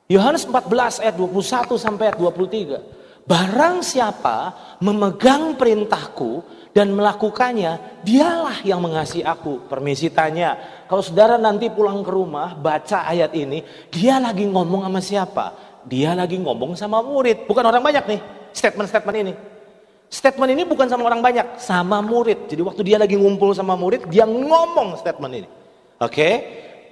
Yohanes 14 ayat 21 sampai ayat 23. Barang siapa memegang perintahku dan melakukannya, dialah yang mengasihi aku. Permisi tanya, kalau saudara nanti pulang ke rumah baca ayat ini, dia lagi ngomong sama siapa? Dia lagi ngomong sama murid, bukan orang banyak nih. Statement ini. Statement ini bukan sama orang banyak, sama murid. Jadi waktu dia lagi ngumpul sama murid, dia ngomong statement ini. Oke?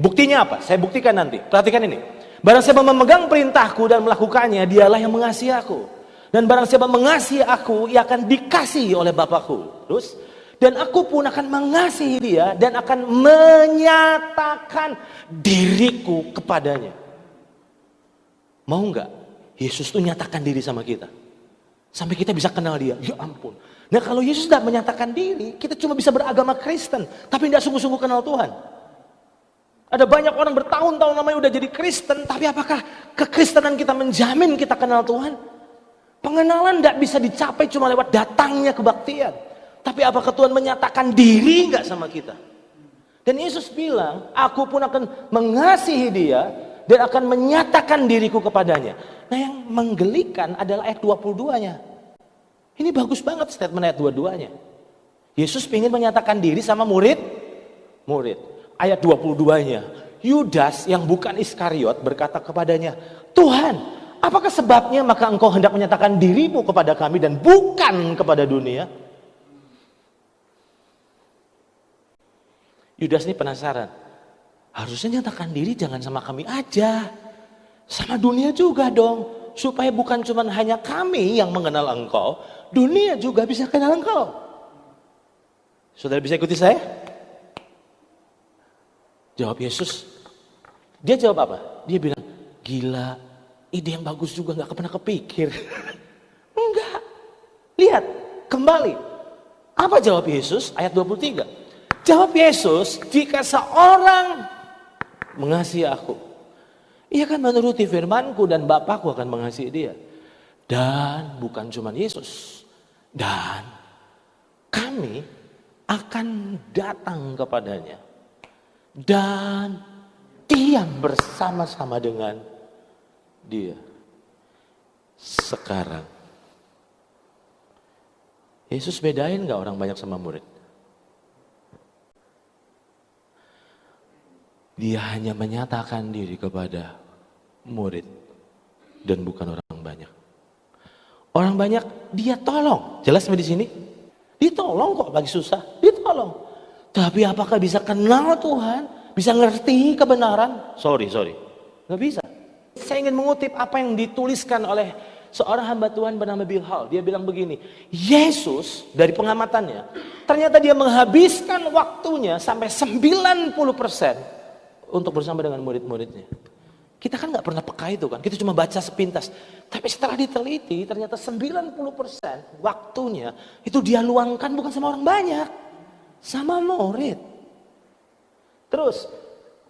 Buktinya apa? Saya buktikan nanti. Perhatikan ini. Barang siapa memegang perintahku dan melakukannya, dialah yang mengasihi aku. Dan barang siapa mengasihi aku, ia akan dikasihi oleh Bapakku. Terus, dan aku pun akan mengasihi dia dan akan menyatakan diriku kepadanya. Mau nggak? Yesus tuh nyatakan diri sama kita. Sampai kita bisa kenal dia. Ya ampun. Nah kalau Yesus tidak menyatakan diri, kita cuma bisa beragama Kristen. Tapi tidak sungguh-sungguh kenal Tuhan. Ada banyak orang bertahun-tahun namanya udah jadi Kristen. Tapi apakah kekristenan kita menjamin kita kenal Tuhan? Pengenalan tidak bisa dicapai cuma lewat datangnya kebaktian. Tapi apakah Tuhan menyatakan diri nggak sama kita? Dan Yesus bilang, aku pun akan mengasihi dia dan akan menyatakan diriku kepadanya. Nah yang menggelikan adalah ayat 22-nya. Ini bagus banget statement ayat 22-nya. Yesus ingin menyatakan diri sama murid. Ayat 22-nya. Yudas yang bukan Iskariot berkata kepadanya, Tuhan, apakah sebabnya maka engkau hendak menyatakan dirimu kepada kami dan bukan kepada dunia? Yudas ini penasaran. Harusnya nyatakan diri jangan sama kami aja. Sama dunia juga dong. Supaya bukan cuma hanya kami yang mengenal engkau. Dunia juga bisa kenal engkau. Saudara bisa ikuti saya? Jawab Yesus. Dia jawab apa? Dia bilang, gila, ide yang bagus juga gak pernah kepikir. Enggak. Lihat, kembali. Apa jawab Yesus? Ayat 23. Jawab Yesus, jika seorang mengasihi aku, ia akan menuruti firmanku dan Bapakku akan mengasihi dia. Dan bukan cuma Yesus. Dan kami akan datang kepadanya. Dan diam bersama-sama dengan dia. Sekarang. Yesus bedain gak orang banyak sama murid? Dia hanya menyatakan diri kepada murid dan bukan orang banyak. Orang banyak dia tolong. Jelas di sini? Ditolong kok lagi susah. Ditolong. Tapi apakah bisa kenal Tuhan? Bisa ngerti kebenaran? Sorry. Gak bisa. Saya ingin mengutip apa yang dituliskan oleh seorang hamba Tuhan bernama Bill Hall. Dia bilang begini. Yesus dari pengamatannya. Ternyata dia menghabiskan waktunya sampai 90% untuk bersama dengan murid-muridnya. Kita kan gak pernah peka itu kan. Kita cuma baca sepintas. Tapi setelah diteliti ternyata 90% waktunya itu dia luangkan bukan sama orang banyak. Sama murid. Terus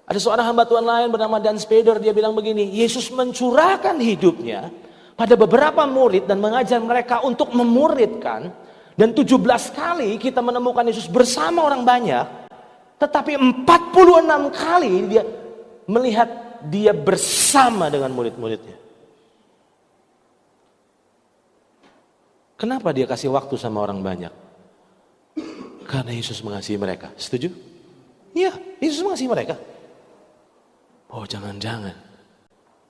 ada seorang hamba Tuhan lain bernama Dan Spader. Dia bilang begini. Yesus mencurahkan hidupnya pada beberapa murid dan mengajar mereka untuk memuridkan. Dan 17 kali kita menemukan Yesus bersama orang banyak. Tetapi 46 kali dia melihat dia bersama dengan murid-muridnya. Kenapa dia kasih waktu sama orang banyak? Karena Yesus mengasihi mereka. Setuju? Iya, Yesus mengasihi mereka. Oh jangan-jangan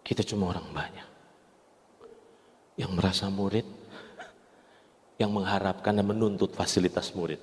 kita cuma orang banyak. Yang merasa murid, yang mengharapkan dan menuntut fasilitas murid.